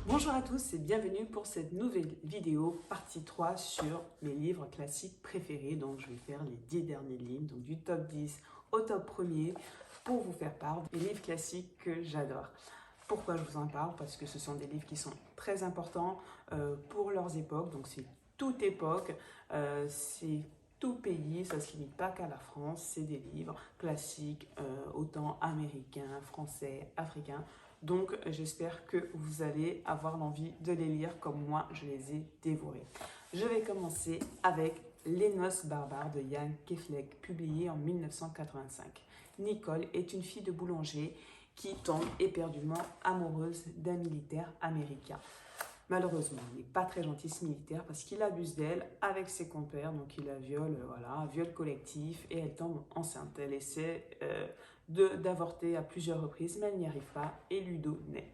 Bonjour à tous et bienvenue pour cette nouvelle vidéo, partie 3 sur mes livres classiques préférés. Donc je vais faire les 10 dernières lignes, donc du top 10 au top 1er, pour vous faire part des livres classiques que j'adore. Pourquoi je vous en parle? Parce que ce sont des livres qui sont très importants pour leurs époques, donc c'est toute époque, c'est tout pays, ça ne se limite pas qu'à la France, c'est des livres classiques, autant américains, français, africains. Donc j'espère que vous allez avoir l'envie de les lire comme moi je les ai dévorés. Je vais commencer avec Les Noces barbares de Jan Kefelec, publié en 1985. Nicole est une fille de boulanger qui tombe éperdument amoureuse d'un militaire américain. Malheureusement, il n'est pas très gentil ce militaire parce qu'il abuse d'elle avec ses compères, donc il la viole, voilà, viol collectif, et elle tombe enceinte. Elle essaie d'avorter à plusieurs reprises, mais elle n'y arrive pas et Ludo naît.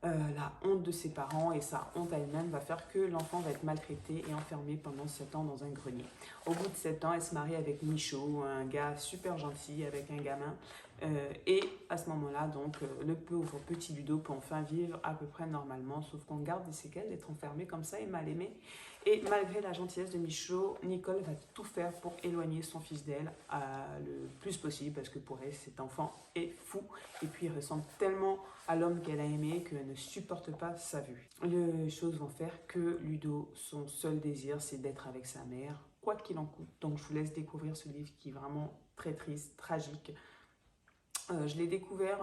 La honte de ses parents et sa honte à elle-même va faire que l'enfant va être maltraité et enfermé pendant 7 ans dans un grenier. Au bout de 7 ans, elle se marie avec Michaud, un gars super gentil avec un gamin. Et à ce moment-là, donc, le pauvre petit Ludo peut enfin vivre à peu près normalement, sauf qu'on garde des séquelles d'être enfermé comme ça et mal aimé. Et malgré la gentillesse de Michaud, Nicole va tout faire pour éloigner son fils d'elle le plus possible, parce que pour elle, cet enfant est fou. Et puis, il ressemble tellement à l'homme qu'elle a aimé qu'elle ne supporte pas sa vue. Les choses vont faire que Ludo, son seul désir, c'est d'être avec sa mère, quoi qu'il en coûte. Donc, je vous laisse découvrir ce livre qui est vraiment très triste, tragique. Je l'ai découvert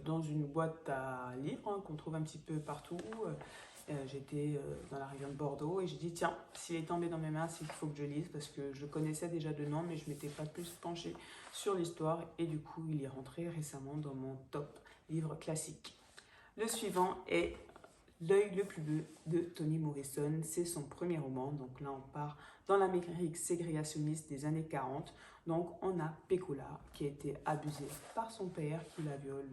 dans une boîte à livres qu'on trouve un petit peu partout. J'étais dans la région de Bordeaux et j'ai dit tiens, s'il est tombé dans mes mains, c'est qu'il faut que je lise, parce que je le connaissais déjà de nom mais je ne m'étais pas plus penchée sur l'histoire, et du coup il est rentré récemment dans mon top livre classique. Le suivant est L'œil le plus bleu de Toni Morrison. C'est son premier roman, donc là on part dans l'Amérique ségrégationniste des années 40. Donc on a Pecola qui a été abusée par son père, qui la viole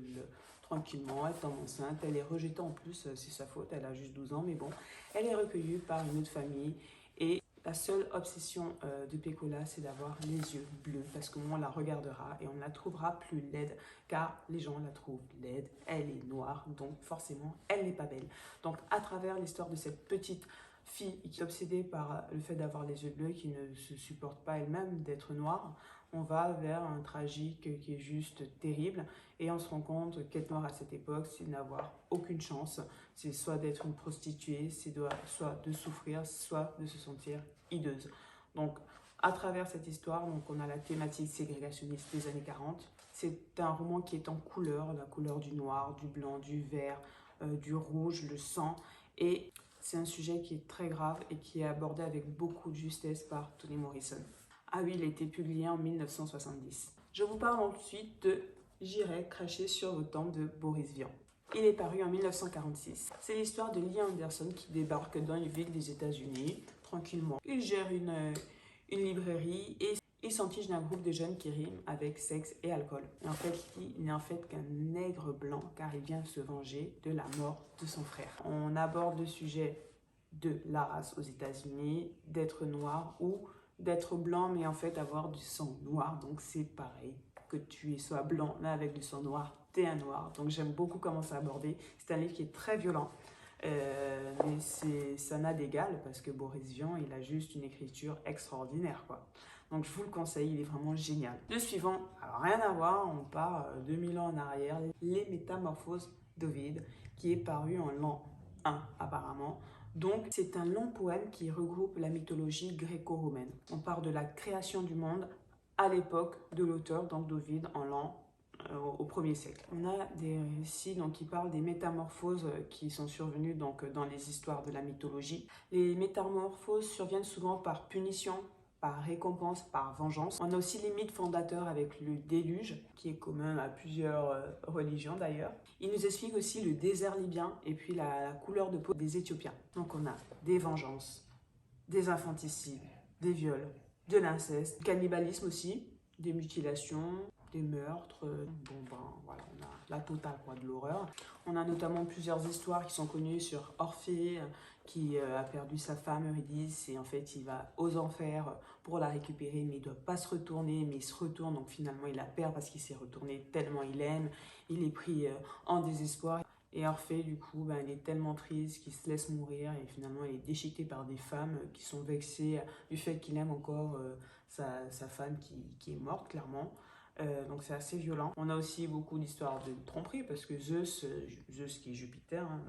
tranquillement, elle tombe enceinte, elle est rejetée en plus, c'est sa faute, elle a juste 12 ans, mais bon, elle est recueillie par une autre famille, et la seule obsession de Pecola, c'est d'avoir les yeux bleus, parce qu'on la regardera et on ne la trouvera plus laide, car les gens la trouvent laide, elle est noire, donc forcément, elle n'est pas belle. Donc à travers l'histoire de cette petite fille qui est obsédée par le fait d'avoir les yeux bleus, qui ne se supporte pas elle-même d'être noire, on va vers un tragique qui est juste terrible, et on se rend compte qu'être noire à cette époque, c'est n'avoir aucune chance, c'est soit d'être une prostituée, c'est soit de souffrir, soit de se sentir hideuse. Donc à travers cette histoire, donc, on a la thématique ségrégationniste des années 40. C'est un roman qui est en couleur, la couleur du noir, du blanc, du vert, du rouge, le sang, et c'est un sujet qui est très grave et qui est abordé avec beaucoup de justesse par Toni Morrison. Ah oui, il a été publié en 1970. Je vous parle ensuite de J'irai cracher sur vos tempes de Boris Vian. Il est paru en 1946. C'est l'histoire de Lee Anderson qui débarque dans une ville des États-Unis, tranquillement. Il gère une librairie et il s'entiche d'un groupe de jeunes qui riment avec sexe et alcool. Et en fait, il n'est en fait qu'un nègre blanc, car il vient se venger de la mort de son frère. On aborde le sujet de la race aux États-Unis, d'être noir ou d'être blanc, mais en fait avoir du sang noir. Donc c'est pareil, que tu sois blanc, mais avec du sang noir, t'es un noir. Donc j'aime beaucoup comment c'est abordé. C'est un livre qui est très violent. Mais ça n'a d'égal, parce que Boris Vian, il a juste une écriture extraordinaire, quoi. Donc je vous le conseille, il est vraiment génial. Le suivant, alors rien à voir, on part 2000 ans en arrière, Les Métamorphoses d'Ovide, qui est paru en l'an 1 apparemment. Donc c'est un long poème qui regroupe la mythologie gréco-romaine. On part de la création du monde à l'époque de l'auteur, donc d'Ovide, en l'an au 1er siècle. On a des récits donc, qui parlent des métamorphoses qui sont survenues donc, dans les histoires de la mythologie. Les métamorphoses surviennent souvent par punition, par récompense, par vengeance. On a aussi les mythes fondateurs avec le déluge, qui est commun à plusieurs religions d'ailleurs. Il nous explique aussi le désert libyen et puis la couleur de peau des Éthiopiens. Donc on a des vengeances, des infanticides, des viols, de l'inceste, du cannibalisme aussi, des mutilations, des meurtres, bon ben voilà, on a la totale quoi, de l'horreur. On a notamment plusieurs histoires qui sont connues sur Orphée qui a perdu sa femme Eurydice et en fait il va aux enfers pour la récupérer mais il ne doit pas se retourner mais il se retourne donc finalement il la perd parce qu'il s'est retourné tellement il aime, il est pris en désespoir. Et Orphée, du coup, ben, il est tellement triste qu'il se laisse mourir et finalement il est déchiqueté par des femmes qui sont vexées du fait qu'il aime encore sa femme qui est morte, clairement. Donc c'est assez violent. On a aussi beaucoup d'histoires de tromperie parce que Zeus qui est Jupiter, hein,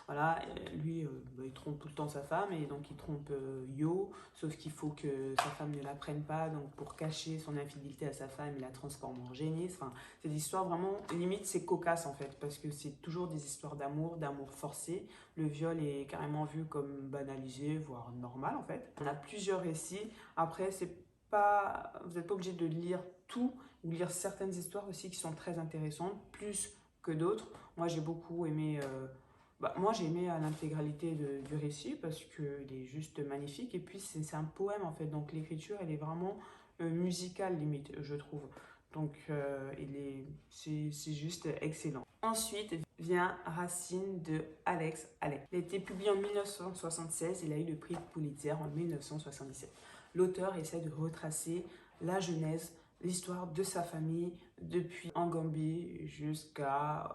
voilà, lui bah, il trompe tout le temps sa femme et donc il trompe Io, sauf qu'il faut que sa femme ne la prenne pas, donc pour cacher son infidélité à sa femme, il la transforme en génisse. Enfin, c'est des histoires vraiment, limite c'est cocasse en fait, parce que c'est toujours des histoires d'amour forcé. Le viol est carrément vu comme banalisé, voire normal en fait. On a plusieurs récits, après vous n'êtes pas obligé de lire tout, ou lire certaines histoires aussi qui sont très intéressantes, plus que d'autres. Moi j'ai beaucoup aimé, moi j'ai aimé l'intégralité du récit parce qu'il est juste magnifique et puis c'est un poème en fait, donc l'écriture elle est vraiment musicale limite je trouve. Donc c'est juste excellent. Ensuite vient Racine de Alex Haley. Il a été publié en 1976, il a eu le prix Pulitzer en 1977. L'auteur essaie de retracer la genèse, l'histoire de sa famille depuis en Gambie jusqu'à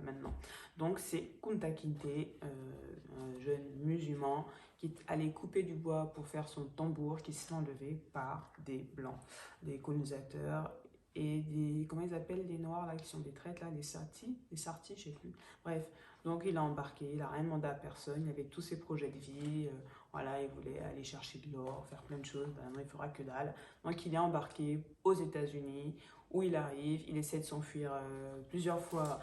maintenant. Donc c'est Kunta Kinte, un jeune musulman qui est allé couper du bois pour faire son tambour, qui s'est enlevé par des blancs, des colonisateurs et des, comment ils appellent les noirs là qui sont des traites là, les sartis, je sais plus. Bref, donc il a embarqué, il a rien demandé à personne, il avait tous ses projets de vie, voilà, il voulait aller chercher de l'or, faire plein de choses, ben non, il fera que dalle. Donc il est embarqué aux États-Unis où il arrive, il essaie de s'enfuir plusieurs fois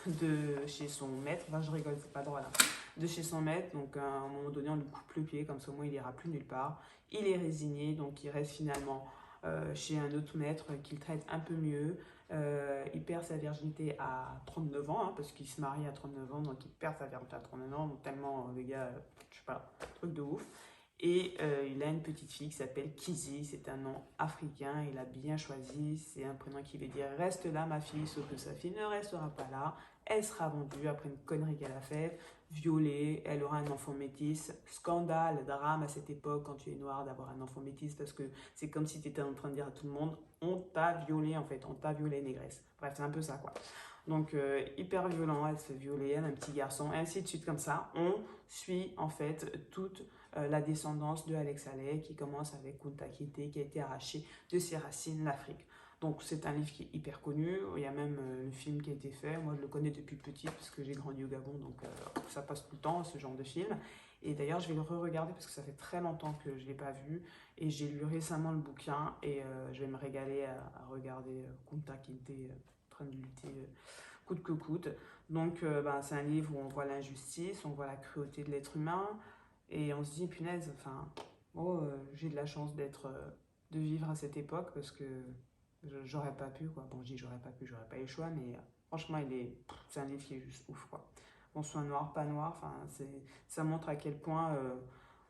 de chez son maître, enfin je rigole, c'est pas drôle, hein. De chez son maître, donc à un moment donné on lui coupe le pied, comme ça au moins il ira plus nulle part. Il est résigné, donc il reste finalement chez un autre maître qui le traite un peu mieux. Il perd sa virginité à 39 ans, hein, parce qu'il se marie à 39 ans, donc il perd sa virginité à 39 ans, donc tellement le gars, je sais pas, truc de ouf. Et il a une petite fille qui s'appelle Kizzy, c'est un nom africain, il a bien choisi, c'est un prénom qui veut dire reste là ma fille, sauf que sa fille ne restera pas là, elle sera vendue après une connerie qu'elle a faite, violée, elle aura un enfant métis, scandale, drame à cette époque quand tu es noir d'avoir un enfant métis parce que c'est comme si tu étais en train de dire à tout le monde on t'a violé en fait, on t'a violé négresse, bref c'est un peu ça quoi. Donc hyper violent, elle se fait violer, elle a un petit garçon, et ainsi de suite comme ça. On suit en fait toute la descendance de Alex Haley qui commence avec Kunta Kinte qui a été arraché de ses racines, l'Afrique. Donc c'est un livre qui est hyper connu, il y a même le film qui a été fait, moi je le connais depuis petit parce que j'ai grandi au Gabon, donc ça passe tout le temps ce genre de film. Et d'ailleurs je vais le re-regarder parce que ça fait très longtemps que je ne l'ai pas vu et j'ai lu récemment le bouquin et je vais me régaler à regarder Kunta Kinte en train de lutter coûte que coûte. Donc c'est un livre où on voit l'injustice, on voit la cruauté de l'être humain et on se dit punaise, enfin, j'ai de la chance de vivre à cette époque parce que j'aurais pas pu quoi. Bon, je dis j'aurais pas pu, j'aurais pas eu le choix, mais franchement c'est un livre qui est juste ouf quoi. Qu'on soit noir, pas noir, enfin ça montre à quel point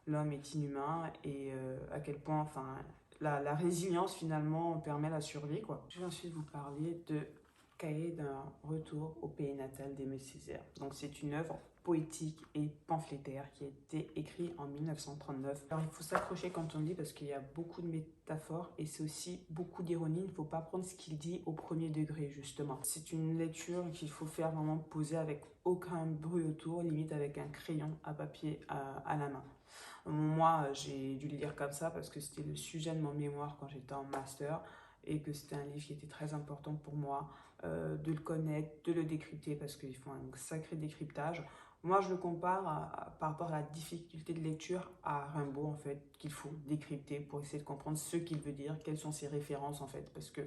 l'homme est inhumain et à quel point enfin la résilience finalement permet la survie quoi. Je vais ensuite vous parler de Cahier d'un retour au pays natal d'Aimé Césaire. Donc c'est une œuvre poétique et pamphlétaire qui a été écrite en 1939. Alors il faut s'accrocher quand on lit parce qu'il y a beaucoup de métaphores et c'est aussi beaucoup d'ironie. Il ne faut pas prendre ce qu'il dit au premier degré justement. C'est une lecture qu'il faut faire vraiment poser avec aucun bruit autour, limite avec un crayon à papier à la main. Moi j'ai dû le lire comme ça parce que c'était le sujet de mon mémoire quand j'étais en master et que c'était un livre qui était très important pour moi de le connaître, de le décrypter parce qu'ils font un sacré décryptage. Moi, je le compare par rapport à la difficulté de lecture à Rimbaud, en fait, qu'il faut décrypter pour essayer de comprendre ce qu'il veut dire, quelles sont ses références, en fait. Parce que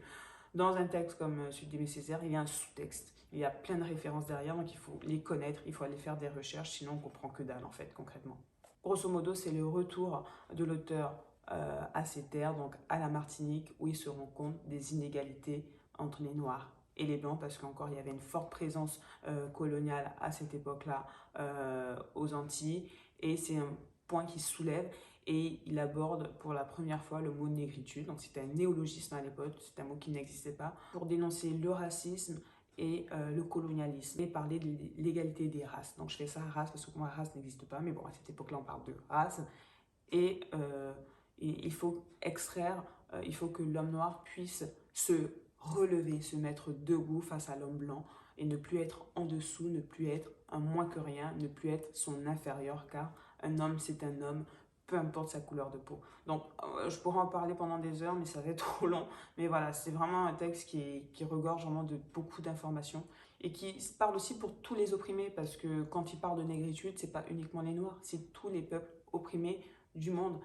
dans un texte comme celui d'Aimé Césaire, il y a un sous-texte, il y a plein de références derrière, donc il faut les connaître, il faut aller faire des recherches, sinon on comprend que dalle, en fait, concrètement. Grosso modo, c'est le retour de l'auteur à ses terres, donc à la Martinique, où il se rend compte des inégalités entre les Noirs et les Blancs, parce qu'encore il y avait une forte présence coloniale à cette époque-là aux Antilles, et c'est un point qui soulève. et il aborde pour la première fois le mot négritude. Donc c'était un néologisme à l'époque, c'est un mot qui n'existait pas, pour dénoncer le racisme et le colonialisme, et parler de l'égalité des races. Donc je fais ça race parce que pour moi race n'existe pas, mais bon, à cette époque-là on parle de race. Et il faut extraire, il faut que l'homme noir puisse se relever, se mettre debout face à l'homme blanc et ne plus être en dessous, ne plus être un moins que rien, ne plus être son inférieur, car un homme c'est un homme, peu importe sa couleur de peau. Donc je pourrais en parler pendant des heures, mais ça va être trop long. Mais voilà, c'est vraiment un texte qui regorge vraiment de beaucoup d'informations et qui parle aussi pour tous les opprimés, parce que quand il parle de négritude, c'est pas uniquement les noirs, c'est tous les peuples opprimés du monde.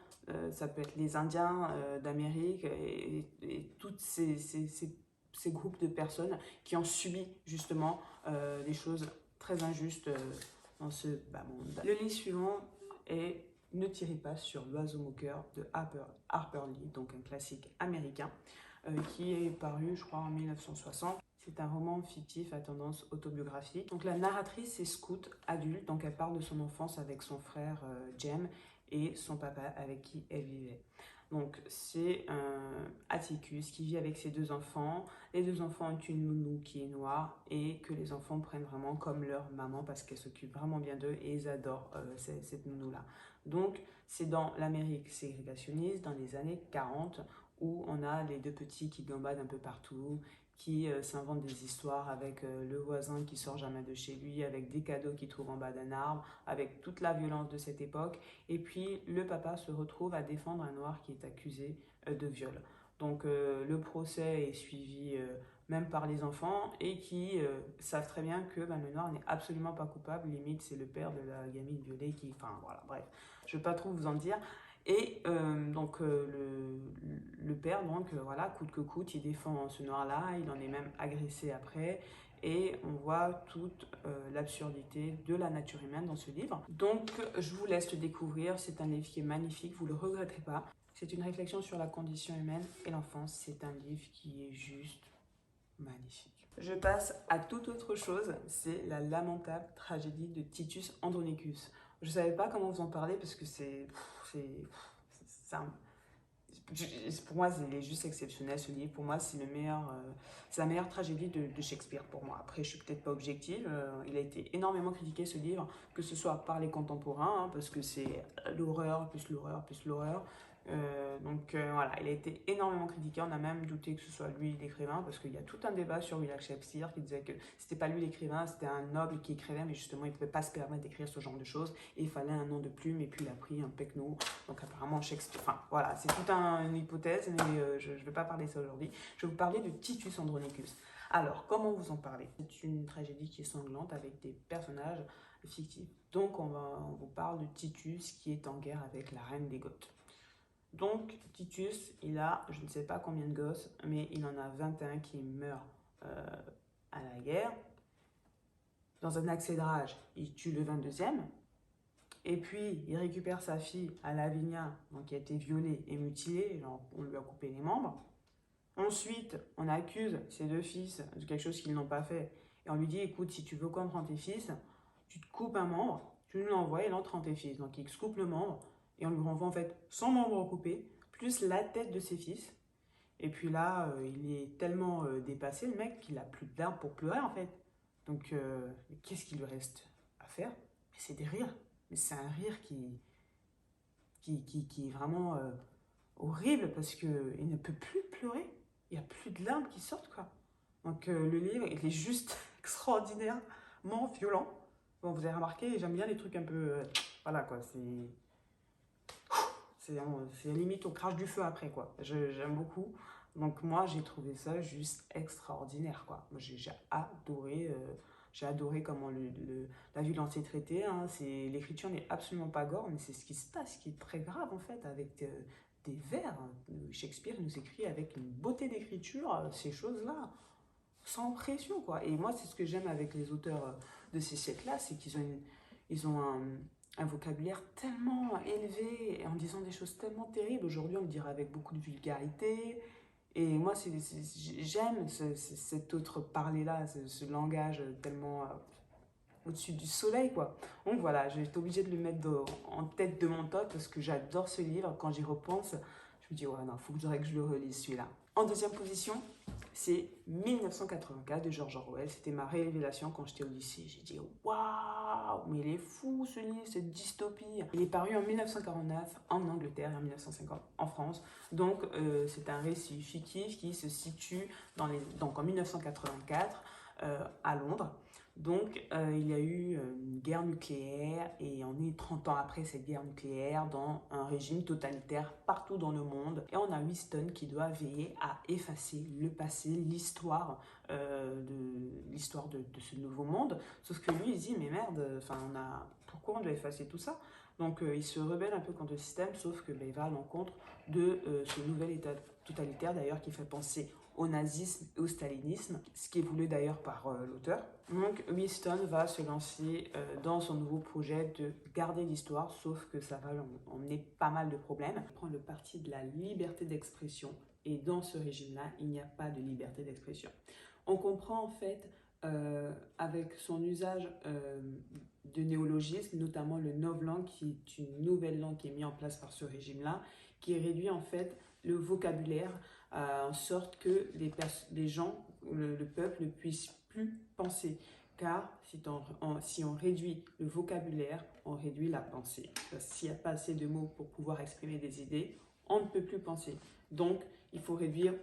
Ça peut être les Indiens d'Amérique et tous ces groupes de personnes qui ont subi justement des choses très injustes dans ce bas monde. Le livre suivant est Ne tirez pas sur l'oiseau moqueur de Harper Lee, donc un classique américain qui est paru, je crois, en 1960. C'est un roman fictif à tendance autobiographique. Donc la narratrice est scout adulte, donc elle parle de son enfance avec son frère Jem et son papa avec qui elle vivait. Donc c'est Atticus qui vit avec ses deux enfants. Les deux enfants ont une nounou qui est noire et que les enfants prennent vraiment comme leur maman parce qu'elle s'occupe vraiment bien d'eux et ils adorent cette nounou-là. Donc c'est dans l'Amérique ségrégationniste dans les années 40 où on a les deux petits qui gambadent un peu partout, qui s'inventent des histoires avec le voisin qui sort jamais de chez lui, avec des cadeaux qu'il trouve en bas d'un arbre, avec toute la violence de cette époque. Et puis le papa se retrouve à défendre un noir qui est accusé de viol. Donc le procès est suivi même par les enfants et qui savent très bien que le noir n'est absolument pas coupable, limite c'est le père de la gamine violée qui... Enfin voilà, bref, je ne vais pas trop vous en dire. Et le père, donc voilà, coûte que coûte, il défend ce noir-là, il en est même agressé après, et on voit toute l'absurdité de la nature humaine dans ce livre. Donc je vous laisse le découvrir, c'est un livre qui est magnifique, vous ne le regretterez pas. C'est une réflexion sur la condition humaine et l'enfance, c'est un livre qui est juste magnifique. Je passe à toute autre chose, c'est la lamentable tragédie de Titus Andronicus. Je ne savais pas comment vous en parler parce que pour moi, il est juste exceptionnel ce livre. Pour moi, c'est la meilleure tragédie de Shakespeare pour moi. Après, je suis peut-être pas objective. Il a été énormément critiqué ce livre, que ce soit par les contemporains, parce que c'est l'horreur, plus l'horreur, plus l'horreur. Voilà, il a été énormément critiqué. On a même douté que ce soit lui l'écrivain, parce qu'il y a tout un débat sur William Shakespeare qui disait que c'était pas lui l'écrivain, c'était un noble qui écrivait, mais justement il pouvait pas se permettre d'écrire ce genre de choses et il fallait un nom de plume, et puis il a pris un pecno. Donc apparemment Shakespeare, enfin voilà, c'est toute une hypothèse, mais je ne vais pas parler de ça aujourd'hui. Je vais vous parler de Titus Andronicus. Alors, comment vous en parler? C'est une tragédie qui est sanglante avec des personnages fictifs. Donc on vous parle de Titus qui est en guerre avec la reine des Goths. Donc Titus, il a je ne sais pas combien de gosses, mais il en a 21 qui meurent à la guerre. Dans un accès de rage, il tue le 22e. Et puis, il récupère sa fille à Lavinia, donc qui a été violée et mutilée, genre on lui a coupé les membres. Ensuite, on accuse ses deux fils de quelque chose qu'ils n'ont pas fait. Et on lui dit, écoute, si tu veux comprendre tes fils, tu te coupes un membre, tu nous l'envoies et l'entre en tes fils. Donc il se coupe le membre et on lui renvoie en fait son membre coupé, plus la tête de ses fils. Et puis là, il est tellement dépassé, le mec, qu'il a plus de larmes pour pleurer en fait. Donc, qu'est-ce qu'il lui reste à faire? C'est des rires. Mais c'est un rire qui est vraiment horrible parce qu'il ne peut plus pleurer. Il n'y a plus de larmes qui sortent, quoi. Donc le livre, il est juste extraordinairement violent. Bon, vous avez remarqué, j'aime bien les trucs un peu... voilà, quoi, c'est limite au crash du feu après, quoi. J'aime beaucoup. Donc moi, j'ai trouvé ça juste extraordinaire, quoi. Moi, j'ai adoré... J'ai adoré comment la violence est traitée. Hein. L'écriture n'est absolument pas gore, mais c'est ce qui se passe qui est très grave en fait avec des vers. Shakespeare nous écrit avec une beauté d'écriture ces choses-là, sans pression quoi. Et moi, c'est ce que j'aime avec les auteurs de ces siècles-là, c'est ils ont un vocabulaire tellement élevé et en disant des choses tellement terribles. Aujourd'hui, on le dirait avec beaucoup de vulgarité. Et moi, j'aime cet autre parler-là, ce langage tellement au-dessus du soleil, quoi. Donc voilà, j'ai été obligée de le mettre en tête de mon top parce que j'adore ce livre. Quand j'y repense, je me dis, ouais, non, il faudrait que je le relise celui-là. En deuxième position, c'est 1984 de George Orwell. C'était ma révélation quand j'étais au lycée. J'ai dit, waouh, mais il est fou ce livre, cette dystopie. Il est paru en 1949 en Angleterre et en 1950 en France. Donc, c'est un récit fictif qui se situe donc en 1984 à Londres. Donc, il y a eu une guerre nucléaire et on est 30 ans après cette guerre nucléaire dans un régime totalitaire partout dans le monde. Et on a Winston qui doit veiller à effacer le passé, l'histoire de ce nouveau monde. Sauf que lui, il dit, mais merde, pourquoi on doit effacer tout ça? Donc, il se rebelle un peu contre le système, sauf que il va à l'encontre de ce nouvel état totalitaire, d'ailleurs, qui fait penser au nazisme et au stalinisme, ce qui est voulu d'ailleurs par l'auteur. Donc Winston va se lancer dans son nouveau projet de garder l'histoire, sauf que ça va emmener pas mal de problèmes. Il prend le parti de la liberté d'expression, et dans ce régime-là, il n'y a pas de liberté d'expression. On comprend en fait, avec son usage de néologismes, notamment le novlangue, qui est une nouvelle langue qui est mise en place par ce régime-là, qui réduit en fait le vocabulaire en sorte que les gens, le peuple ne puisse plus penser. Car si on réduit le vocabulaire, on réduit la pensée. S'il n'y a pas assez de mots pour pouvoir exprimer des idées, on ne peut plus penser. Donc, il faut réduire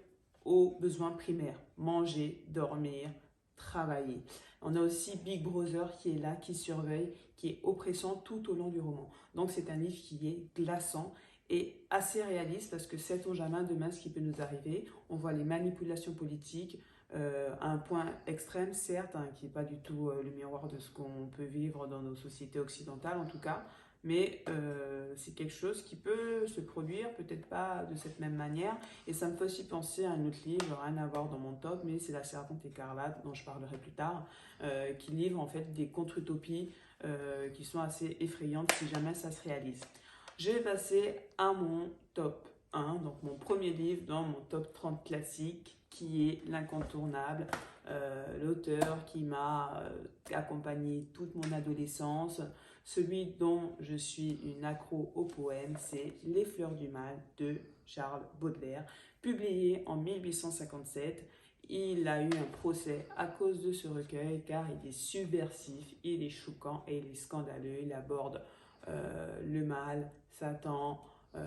aux besoins primaires. Manger, dormir, travailler. On a aussi Big Brother qui est là, qui surveille, qui est oppressant tout au long du roman. Donc, c'est un livre qui est glaçant et assez réaliste parce que sait-on jamais demain ce qui peut nous arriver. On voit les manipulations politiques à un point extrême, certes, qui n'est pas du tout le miroir de ce qu'on peut vivre dans nos sociétés occidentales en tout cas, mais c'est quelque chose qui peut se produire, peut-être pas de cette même manière. Et ça me fait aussi penser à un autre livre, rien à voir dans mon top, mais c'est La Servante écarlate, dont je parlerai plus tard, qui livre en fait des contre-utopies qui sont assez effrayantes si jamais ça se réalise. Je vais passer à mon top 1, donc mon premier livre dans mon top 30 classique, qui est l'incontournable, l'auteur qui m'a accompagné toute mon adolescence, celui dont je suis une accro au poème, c'est Les Fleurs du Mal de Charles Baudelaire, publié en 1857. Il a eu un procès à cause de ce recueil car il est subversif, il est choquant et il est scandaleux. Il aborde le mal, Satan,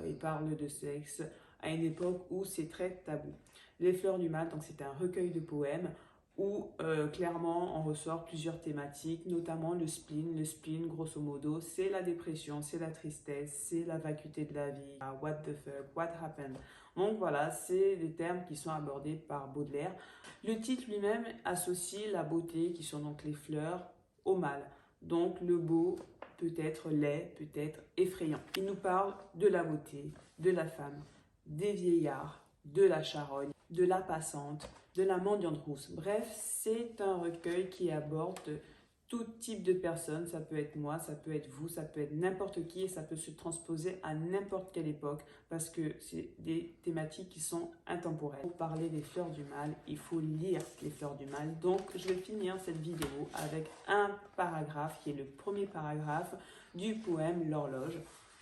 il parle de sexe à une époque où c'est très tabou. Les Fleurs du Mal, donc c'est un recueil de poèmes où clairement on ressort plusieurs thématiques, notamment le spleen. Le spleen, grosso modo, c'est la dépression, c'est la tristesse, c'est la vacuité de la vie, what the fuck, what happened. Donc voilà, c'est des termes qui sont abordés par Baudelaire. Le titre lui-même associe la beauté, qui sont donc les fleurs, au mal. Donc le beau peut être laid, peut être effrayant. Il nous parle de la beauté, de la femme, des vieillards, de la charogne, de la passante, de la mendiante rousse. Bref, c'est un recueil qui aborde tout type de personnes. Ça peut être moi, ça peut être vous, ça peut être n'importe qui et ça peut se transposer à n'importe quelle époque parce que c'est des thématiques qui sont intemporelles. Pour parler des fleurs du mal, il faut lire les fleurs du mal. Donc, je vais finir cette vidéo avec un paragraphe qui est le premier paragraphe du poème L'Horloge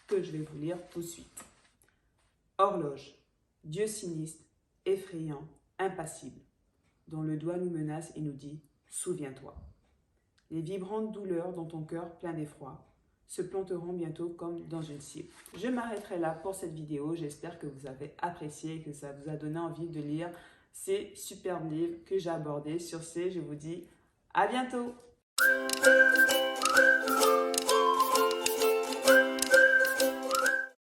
que je vais vous lire tout de suite. Horloge, Dieu sinistre, effrayant, impassible, dont le doigt nous menace et nous dit « Souviens-toi ». Les vibrantes douleurs dans ton cœur plein d'effroi se planteront bientôt comme dans une cible. Je m'arrêterai là pour cette vidéo. J'espère que vous avez apprécié et que ça vous a donné envie de lire ces superbes livres que j'ai abordés. Sur ce, je vous dis à bientôt.